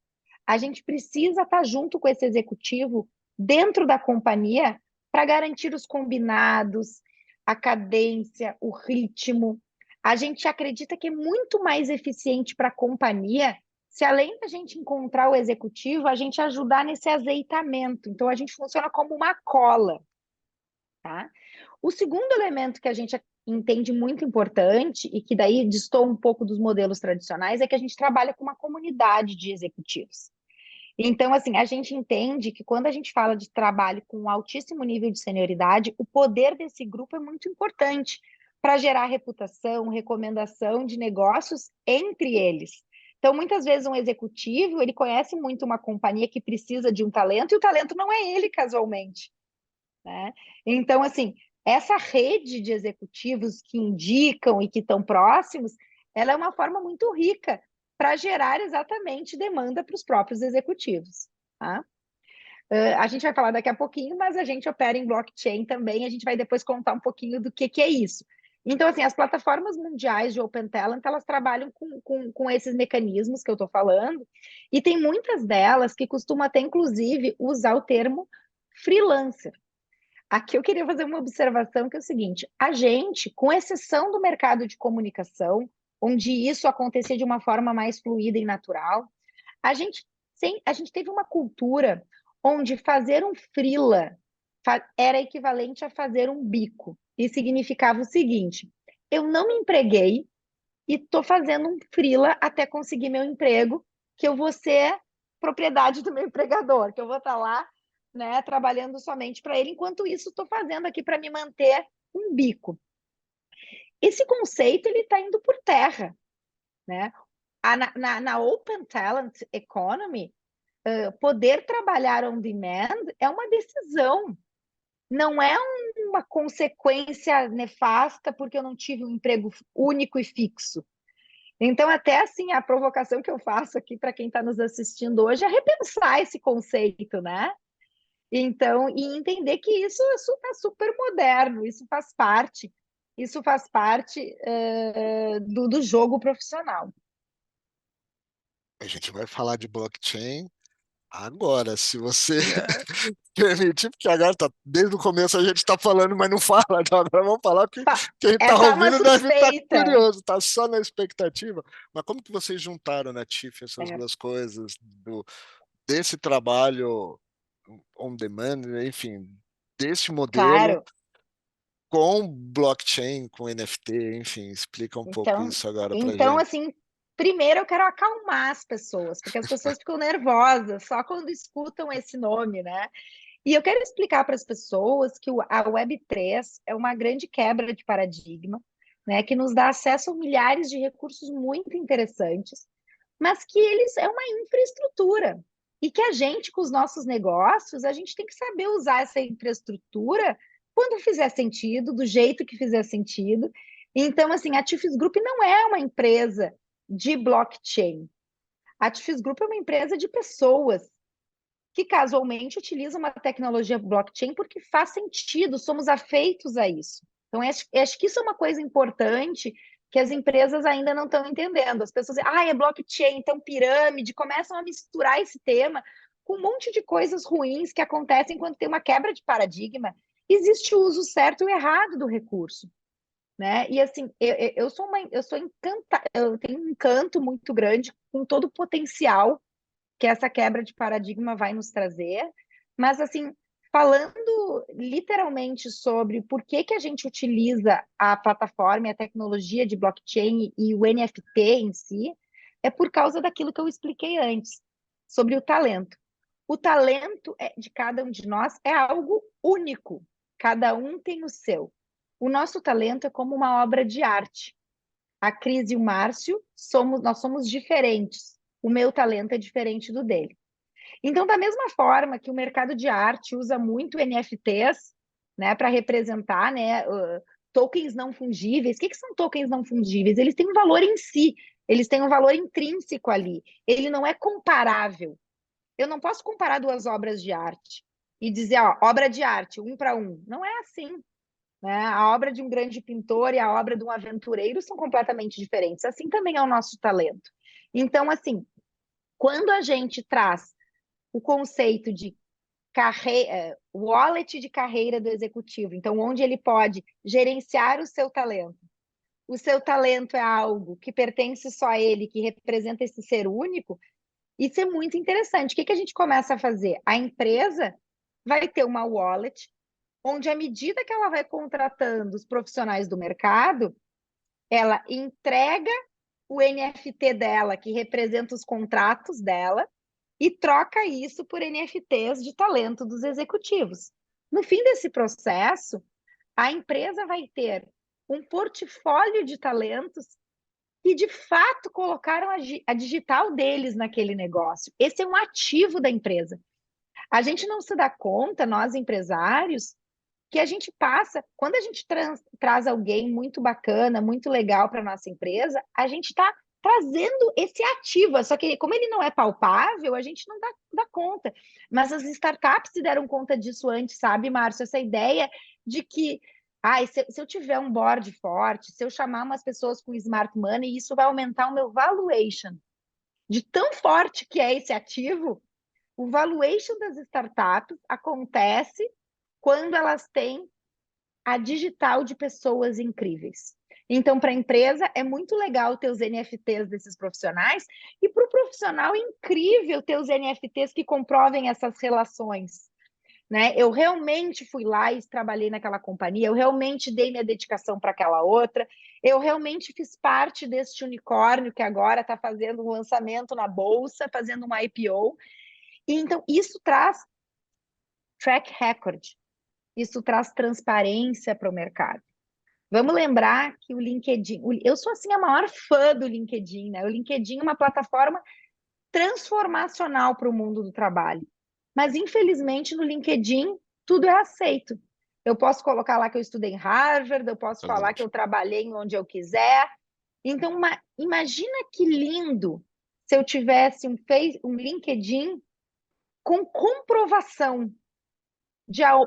a gente precisa estar junto com esse executivo dentro da companhia para garantir os combinados, a cadência, o ritmo. A gente acredita que é muito mais eficiente para a companhia se, além da gente encontrar o executivo, a gente ajudar nesse azeitamento. Então, a gente funciona como uma cola, tá? O segundo elemento que a gente entende muito importante e que daí distou um pouco dos modelos tradicionais é que a gente trabalha com uma comunidade de executivos. Então, assim, a gente entende que quando a gente fala de trabalho com um altíssimo nível de senioridade, o poder desse grupo é muito importante para gerar reputação, recomendação de negócios entre eles. Então, muitas vezes um executivo, ele conhece muito uma companhia que precisa de um talento e o talento não é ele casualmente, né? Então, assim, essa rede de executivos que indicam e que estão próximos, ela é uma forma muito rica para gerar exatamente demanda para os próprios executivos, tá? A gente vai falar daqui a pouquinho, mas a gente opera em blockchain também, a gente vai depois contar um pouquinho do que é isso. Então, assim, as plataformas mundiais de Open Talent, elas trabalham com esses mecanismos que eu estou falando, e tem muitas delas que costumam até, inclusive, usar o termo freelancer. Aqui eu queria fazer uma observação que é o seguinte: a gente, com exceção do mercado de comunicação, onde isso acontecia de uma forma mais fluida e natural, a gente teve uma cultura onde fazer um freela era equivalente a fazer um bico. E significava o seguinte: eu não me empreguei e estou fazendo um freela até conseguir meu emprego, que eu vou ser propriedade do meu empregador, que eu vou estar lá, né, trabalhando somente para ele, enquanto isso estou fazendo aqui para me manter um bico. Esse conceito ele está indo por terra, né? Na Open Talent Economy, poder trabalhar on demand é uma decisão, não é uma consequência nefasta porque eu não tive um emprego único e fixo. Então, até assim, a provocação que eu faço aqui para quem está nos assistindo hoje é repensar esse conceito, né? Então, e entender que isso é super moderno, isso faz parte do jogo profissional. A gente vai falar de blockchain agora, se você permitir, porque agora desde o começo a gente está falando, mas não fala. Então agora vamos falar, porque quem está É só uma ouvindo deve estar suspeita. curioso, está só na expectativa. Mas como que vocês juntaram, né, Tiff, essas duas coisas, desse trabalho on demand, enfim, desse modelo Claro. com blockchain, com NFT, enfim, explica um pouco isso agora para Então, gente. assim, primeiro eu quero acalmar as pessoas, porque as pessoas ficam nervosas só quando escutam esse nome, né? E eu quero explicar para as pessoas que a Web3 é uma grande quebra de paradigma, né, que nos dá acesso a milhares de recursos muito interessantes, mas que eles é uma infraestrutura. E que a gente, com os nossos negócios, a gente tem que saber usar essa infraestrutura quando fizer sentido, do jeito que fizer sentido. Então, assim, a Tifis Group não é uma empresa de blockchain. A Tifis Group é uma empresa de pessoas que casualmente utilizam uma tecnologia blockchain porque faz sentido, somos afeitos a isso. Então, acho que isso é uma coisa importante que as empresas ainda não estão entendendo. As pessoas dizem, é blockchain, então pirâmide, começam a misturar esse tema com um monte de coisas ruins que acontecem quando tem uma quebra de paradigma. Existe o uso certo e o errado do recurso. Né? E assim, eu sou encantada, eu tenho um encanto muito grande com todo o potencial que essa quebra de paradigma vai nos trazer, mas assim, falando literalmente sobre por que a gente utiliza a plataforma e a tecnologia de blockchain e o NFT em si, é por causa daquilo que eu expliquei antes, sobre o talento. O talento de cada um de nós é algo único, cada um tem o seu. O nosso talento é como uma obra de arte. A Cris e o Márcio, nós somos diferentes. O meu talento é diferente do dele. Então, da mesma forma que o mercado de arte usa muito NFTs, né, para representar, né, tokens não fungíveis. O que são tokens não fungíveis? Eles têm um valor em si, eles têm um valor intrínseco ali. Ele não é comparável. Eu não posso comparar duas obras de arte e dizer, obra de arte, 1 para 1. Não é assim. Né? A obra de um grande pintor e a obra de um aventureiro são completamente diferentes. Assim também é o nosso talento. Então, assim, quando a gente traz o conceito de wallet de carreira do executivo, então, onde ele pode gerenciar o seu talento. O seu talento é algo que pertence só a ele, que representa esse ser único. Isso é muito interessante. O que a gente começa a fazer? A empresa vai ter uma wallet onde, à medida que ela vai contratando os profissionais do mercado, ela entrega o NFT dela, que representa os contratos dela, e troca isso por NFTs de talento dos executivos. No fim desse processo, a empresa vai ter um portfólio de talentos que, de fato, colocaram a digital deles naquele negócio. Esse é um ativo da empresa. A gente não se dá conta, nós empresários, que a gente passa, quando a gente traz alguém muito bacana, muito legal para a nossa empresa, a gente está trazendo esse ativo, só que como ele não é palpável, a gente não dá conta. Mas as startups se deram conta disso antes, sabe, Márcio? Essa ideia de que se eu tiver um board forte, se eu chamar umas pessoas com smart money, isso vai aumentar o meu valuation. De tão forte que é esse ativo, o valuation das startups acontece quando elas têm a digital de pessoas incríveis. Então, para a empresa, é muito legal ter os NFTs desses profissionais, e para o profissional é incrível ter os NFTs que comprovem essas relações. né? Eu realmente fui lá e trabalhei naquela companhia, eu realmente dei minha dedicação para aquela outra, eu realmente fiz parte deste unicórnio que agora está fazendo um lançamento na bolsa, fazendo um IPO. E, então, isso traz track record, isso traz transparência para o mercado. Vamos lembrar que o LinkedIn, eu sou assim a maior fã do LinkedIn, né? O LinkedIn é uma plataforma transformacional para o mundo do trabalho. Mas, infelizmente, no LinkedIn, tudo é aceito. Eu posso colocar lá que eu estudei em Harvard, eu posso falar que eu trabalhei onde eu quiser. Então, imagina que lindo se eu tivesse um LinkedIn com comprovação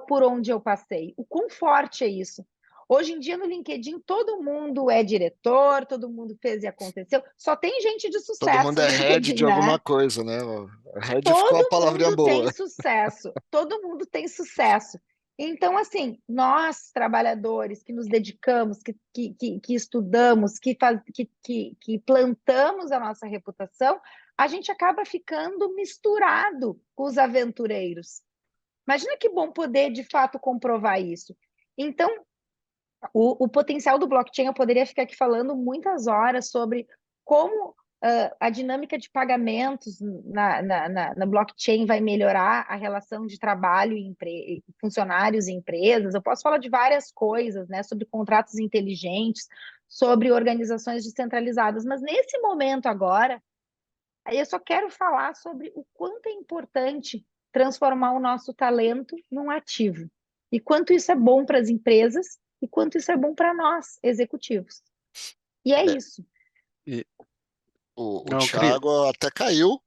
por onde eu passei. O quão forte é isso? Hoje em dia, no LinkedIn, todo mundo é diretor, todo mundo fez e aconteceu. Só tem gente de Todo mundo sucesso é no head LinkedIn, de né? alguma coisa, né? Head ficou uma Todo palavrinha mundo tem boa. sucesso, todo mundo tem sucesso. Então, assim, nós, trabalhadores que nos dedicamos, que estudamos, que plantamos a nossa reputação, a gente acaba ficando misturado com os aventureiros. Imagina que bom poder, de fato, comprovar isso. Então, o potencial do blockchain, eu poderia ficar aqui falando muitas horas sobre como a dinâmica de pagamentos na blockchain vai melhorar a relação de trabalho e funcionários e empresas. Eu posso falar de várias coisas, né, sobre contratos inteligentes, sobre organizações descentralizadas, mas nesse momento agora, eu só quero falar sobre o quanto é importante transformar o nosso talento num ativo. E quanto isso é bom para as empresas e quanto isso é bom para nós, executivos. E é É, isso. E, o não, Cris, Thiago até caiu.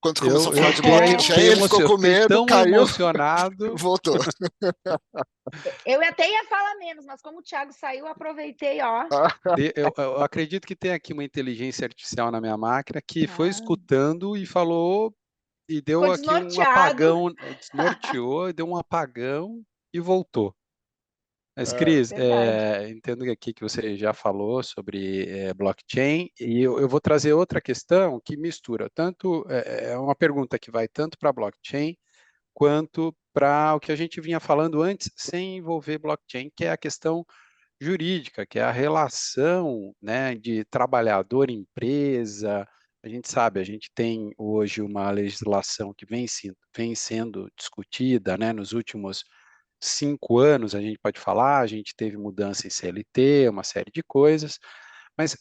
Quando começou a eu falar de fiquei, blockchain, ele ficou com fiquei medo, tão caiu, emocionado. voltou. Eu até ia falar menos, mas como o Thiago saiu, eu aproveitei, ó. Eu acredito que tem aqui uma inteligência artificial na minha máquina que foi Ah, escutando e falou e ficou deu aqui um desnorteado. apagão, desnorteou, deu um apagão e voltou. Mas, É, Cris, Verdade. entendo que aqui que você já falou sobre blockchain, e eu vou trazer outra questão que mistura tanto, é uma pergunta que vai tanto para blockchain quanto para o que a gente vinha falando antes, sem envolver blockchain, que é a questão jurídica, que é a relação, né, de trabalhador-empresa. A gente sabe, a gente tem hoje uma legislação que vem sendo discutida, né, nos últimos 5 anos, a gente pode falar, a gente teve mudança em CLT, uma série de coisas, mas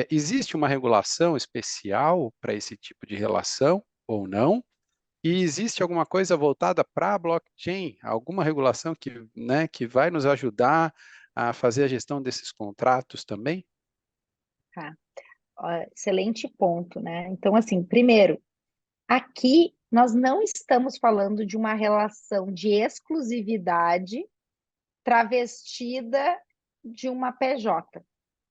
existe uma regulação especial para esse tipo de relação ou não? E existe alguma coisa voltada para a blockchain, alguma regulação que, né, que vai nos ajudar a fazer a gestão desses contratos também? Tá. Ó, excelente ponto, né? Então, assim, primeiro, aqui nós não estamos falando de uma relação de exclusividade travestida de uma PJ.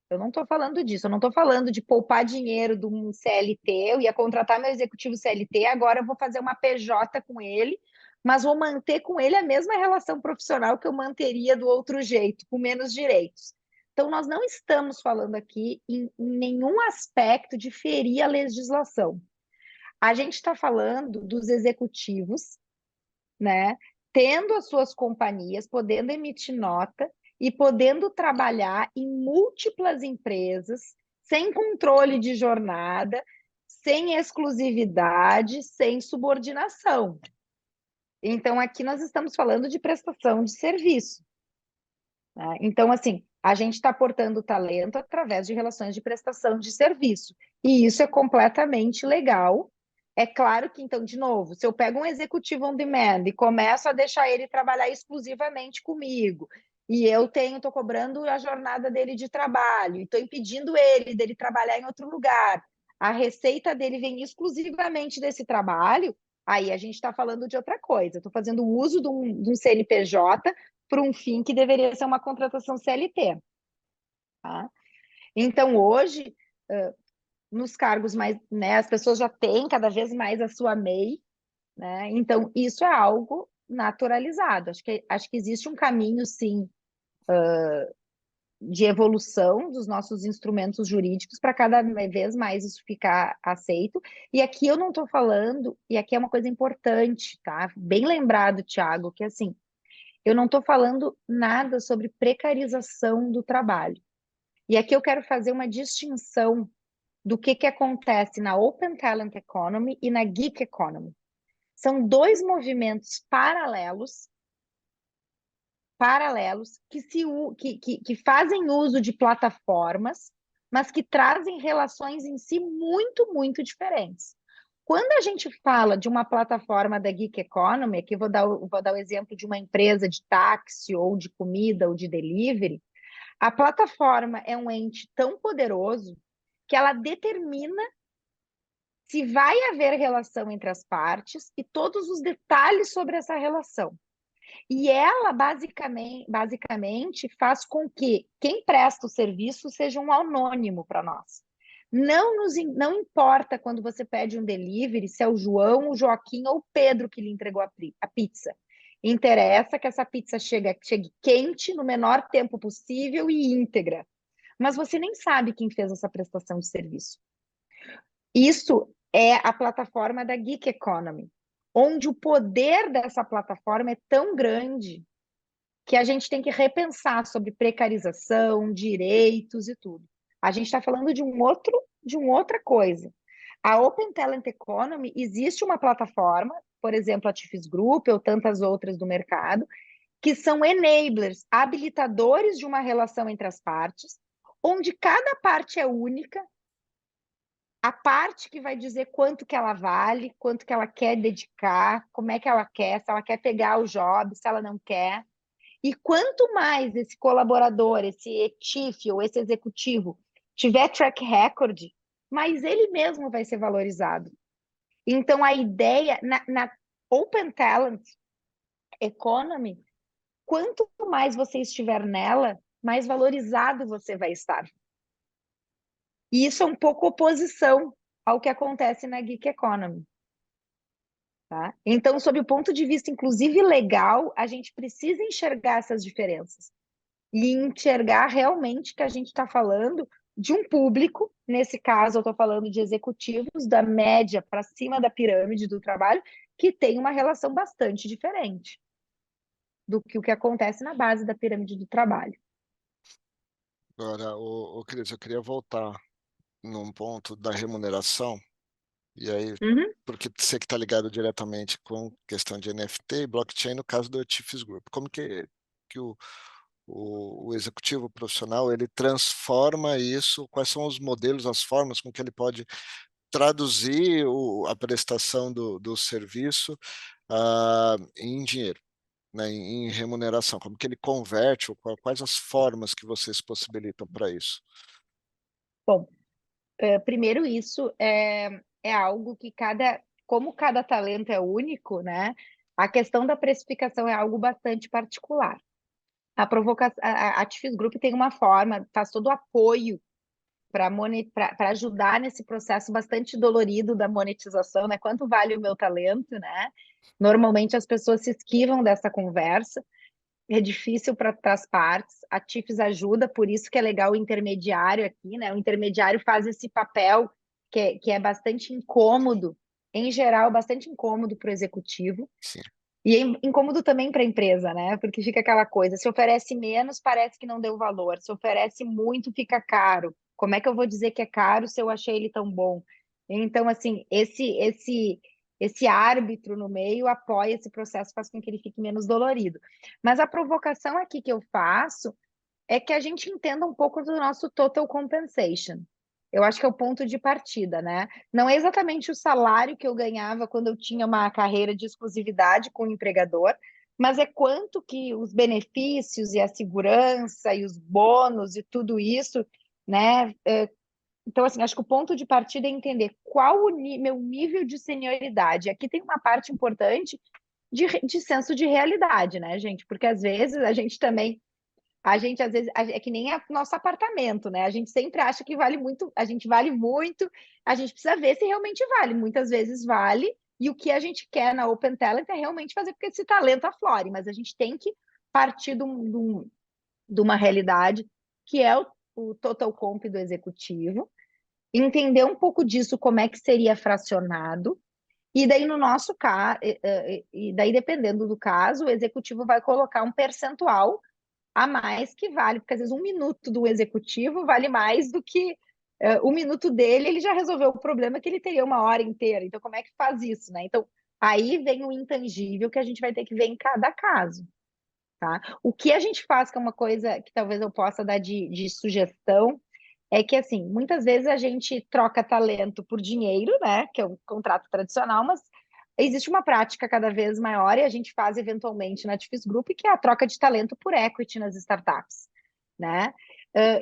Eu não estou falando disso, eu não estou falando de poupar dinheiro de um CLT, eu ia contratar meu executivo CLT, agora eu vou fazer uma PJ com ele, mas vou manter com ele a mesma relação profissional que eu manteria do outro jeito, com menos direitos. Então, nós não estamos falando aqui em nenhum aspecto de ferir a legislação. A gente está falando dos executivos, né, tendo as suas companhias, podendo emitir nota e podendo trabalhar em múltiplas empresas, sem controle de jornada, sem exclusividade, sem subordinação. Então, aqui nós estamos falando de prestação de serviço. Né? Então, assim, a gente está aportando talento através de relações de prestação de serviço. E isso é completamente legal. É claro que, então, de novo, se eu pego um executivo on demand e começo a deixar ele trabalhar exclusivamente comigo, e eu estou cobrando a jornada dele de trabalho, e estou impedindo ele dele trabalhar em outro lugar, a receita dele vem exclusivamente desse trabalho, aí a gente está falando de outra coisa. Estou fazendo uso de um CNPJ para um fim que deveria ser uma contratação CLT. Tá? Então, hoje, nos cargos mais, né, as pessoas já têm cada vez mais a sua MEI, né? Então, isso é algo naturalizado. Acho que existe um caminho, sim, de evolução dos nossos instrumentos jurídicos para cada vez mais isso ficar aceito. E aqui eu não estou falando, e aqui é uma coisa importante, tá? Bem lembrado, Thiago, que assim, eu não estou falando nada sobre precarização do trabalho. E aqui eu quero fazer uma distinção do que acontece na Open Talent Economy e na Gig Economy. São dois movimentos paralelos que fazem uso de plataformas, mas que trazem relações em si muito, muito diferentes. Quando a gente fala de uma plataforma da Gig Economy, aqui vou dar o exemplo de uma empresa de táxi, ou de comida, ou de delivery, a plataforma é um ente tão poderoso que ela determina se vai haver relação entre as partes e todos os detalhes sobre essa relação. E ela, basicamente, faz com que quem presta o serviço seja um anônimo para nós. Não importa quando você pede um delivery, se é o João, o Joaquim ou o Pedro que lhe entregou a pizza. Interessa que essa pizza chegue quente no menor tempo possível e íntegra. Mas você nem sabe quem fez essa prestação de serviço. Isso é a plataforma da Gig Economy, onde o poder dessa plataforma é tão grande que a gente tem que repensar sobre precarização, direitos e tudo. A gente está falando de uma outra coisa. A Open Talent Economy, existe uma plataforma, por exemplo, a Tifes Group ou tantas outras do mercado, que são enablers, habilitadores de uma relação entre as partes, onde cada parte é única, a parte que vai dizer quanto que ela vale, quanto que ela quer dedicar, como é que ela quer, se ela quer pegar o job, se ela não quer. E quanto mais esse colaborador, esse ETIF ou esse executivo tiver track record, mais ele mesmo vai ser valorizado. Então, a ideia, na Open Talent Economy, quanto mais você estiver nela, mais valorizado você vai estar. E isso é um pouco oposição ao que acontece na Gig Economy. Tá? Então, sob o ponto de vista, inclusive legal, a gente precisa enxergar essas diferenças e enxergar realmente que a gente está falando de um público, nesse caso eu estou falando de executivos da média para cima da pirâmide do trabalho, que tem uma relação bastante diferente do que o que acontece na base da pirâmide do trabalho. Agora, Cris, eu queria voltar num ponto da remuneração, e aí, porque você que está ligado diretamente com questão de NFT e blockchain, no caso do Tifes Group, como que o executivo profissional ele transforma isso, quais são os modelos, as formas com que ele pode traduzir a prestação do serviço em dinheiro, né, em remuneração, como que ele converte, quais as formas que vocês possibilitam para isso? Bom, primeiro isso é algo que como cada talento é único, né? A questão da precificação é algo bastante particular. A Tifes Group tem uma forma, faz todo o apoio para ajudar nesse processo bastante dolorido da monetização, né? Quanto vale o meu talento, né? Normalmente as pessoas se esquivam dessa conversa, é difícil para as partes. A Tifes ajuda, por isso que é legal o intermediário aqui, né? O intermediário faz esse papel que é bastante incômodo, em geral, bastante incômodo para o executivo. Sim. E é incômodo também para a empresa, né? Porque fica aquela coisa, se oferece menos, parece que não deu valor. Se oferece muito, fica caro. Como é que eu vou dizer que é caro se eu achei ele tão bom? Então, assim, esse árbitro no meio apoia esse processo, faz com que ele fique menos dolorido. Mas a provocação aqui que eu faço é que a gente entenda um pouco do nosso total compensation. Eu acho que é o ponto de partida, né? Não é exatamente o salário que eu ganhava quando eu tinha uma carreira de exclusividade com o empregador, mas é quanto que os benefícios e a segurança e os bônus e tudo isso, né? Então, assim, acho que o ponto de partida é entender qual o meu nível de senioridade. Aqui tem uma parte importante de senso de realidade, né, gente? Porque às vezes às vezes, é que nem nosso apartamento, né? A gente sempre acha que vale muito, a gente vale muito, a gente precisa ver se realmente vale. Muitas vezes vale, e o que a gente quer na Open Talent é realmente fazer com que esse talento aflore, mas a gente tem que partir de uma realidade que é o total comp do executivo, entender um pouco disso, como é que seria fracionado, e daí no nosso caso, e daí dependendo do caso, o executivo vai colocar um percentual a mais que vale, porque às vezes 1 minuto do executivo vale mais do que 1 minuto dele, ele já resolveu o problema que ele teria 1 hora inteira. Então, como é que faz isso, né? Então, aí vem o intangível que a gente vai ter que ver em cada caso, tá? O que a gente faz, que é uma coisa que talvez eu possa dar de sugestão, é que, assim, muitas vezes a gente troca talento por dinheiro, né? Que é um contrato tradicional, mas existe uma prática cada vez maior e a gente faz eventualmente na Tifis Group, que é a troca de talento por equity nas startups, né?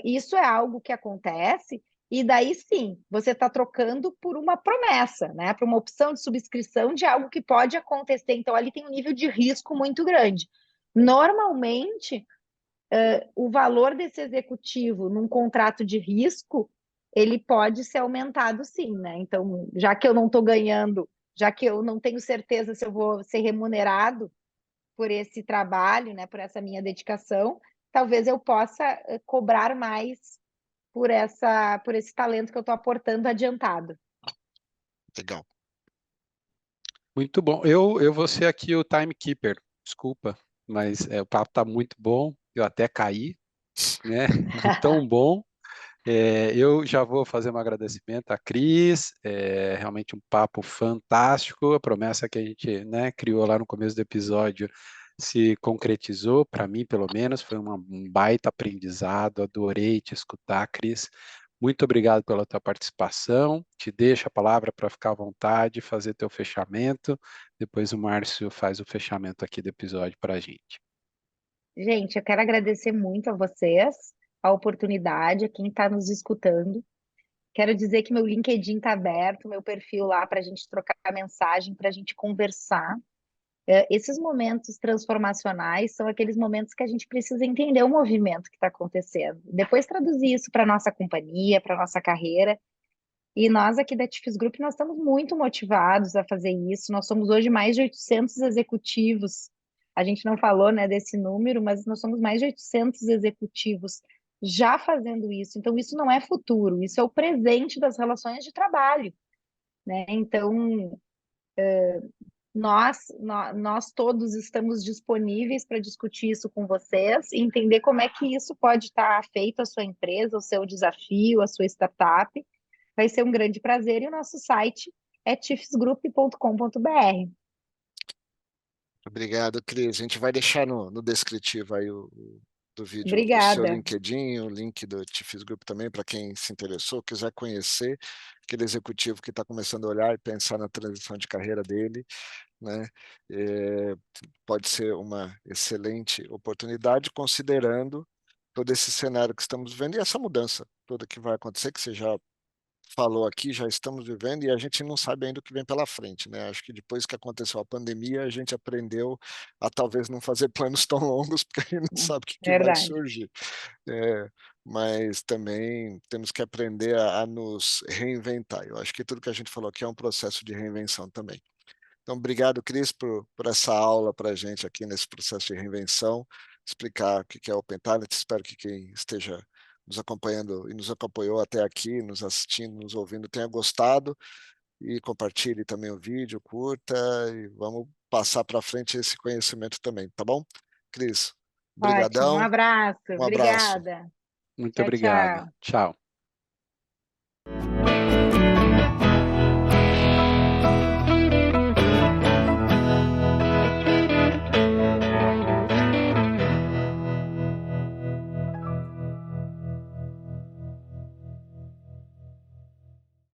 Isso é algo que acontece e daí sim, você está trocando por uma promessa, né? Por uma opção de subscrição de algo que pode acontecer. Então, ali tem um nível de risco muito grande. Normalmente, o valor desse executivo num contrato de risco, ele pode ser aumentado sim, né? Então, já que eu não estou ganhando, já que eu não tenho certeza se eu vou ser remunerado por esse trabalho, né, por essa minha dedicação, talvez eu possa cobrar mais por esse talento que eu estou aportando adiantado. Legal. Muito bom. Eu vou ser aqui o timekeeper, desculpa, mas o papo está muito bom. Eu até caí, né? De tão bom. Eu já vou fazer um agradecimento à Cris. Realmente um papo fantástico. A promessa que a gente, né, criou lá no começo do episódio se concretizou, para mim, pelo menos. Foi um baita aprendizado. Adorei te escutar, Cris. Muito obrigado pela tua participação. Te deixo a palavra para ficar à vontade, fazer teu fechamento. Depois o Márcio faz o fechamento aqui do episódio para a gente. Gente, eu quero agradecer muito a vocês, a oportunidade, a quem está nos escutando. Quero dizer que meu LinkedIn está aberto, meu perfil lá para a gente trocar mensagem, para a gente conversar. Esses momentos transformacionais são aqueles momentos que a gente precisa entender o movimento que está acontecendo. Depois traduzir isso para a nossa companhia, para a nossa carreira. E nós aqui da Tifis Group, nós estamos muito motivados a fazer isso. Nós somos hoje mais de 800 executivos. A gente não falou, né, desse número, mas nós somos mais de 800 executivos já fazendo isso. Então, isso não é futuro, isso é o presente das relações de trabalho, né? Então, nós todos estamos disponíveis para discutir isso com vocês e entender como é que isso pode estar feito à sua empresa, ao seu desafio, à sua startup. Vai ser um grande prazer e o nosso site é tifsgroup.com.br. Obrigado, Cris. A gente vai deixar no descritivo aí do vídeo o seu Obrigada. LinkedIn, o link do Tifis Group também, para quem se interessou, quiser conhecer aquele executivo que está começando a olhar e pensar na transição de carreira dele, né? Pode ser uma excelente oportunidade, considerando todo esse cenário que estamos vivendo e essa mudança toda que vai acontecer, que você já falou aqui, já estamos vivendo e a gente não sabe ainda o que vem pela frente, né? Acho que depois que aconteceu a pandemia, a gente aprendeu a talvez não fazer planos tão longos, porque a gente não sabe o que vai Verdade. surgir. Mas também temos que aprender a nos reinventar. Eu acho que tudo que a gente falou aqui é um processo de reinvenção também. Então, obrigado, Cris, por essa aula para a gente aqui nesse processo de reinvenção, explicar o que é Open Talent. Espero que quem esteja nos acompanhando e nos acompanhou até aqui, nos assistindo, nos ouvindo, tenha gostado e compartilhe também o vídeo, curta e vamos passar para frente esse conhecimento também, tá bom? Cris, Ótimo. Um brigadão, abraço. um abraço. Obrigada. Muito Tchau, obrigado. tchau. Tchau.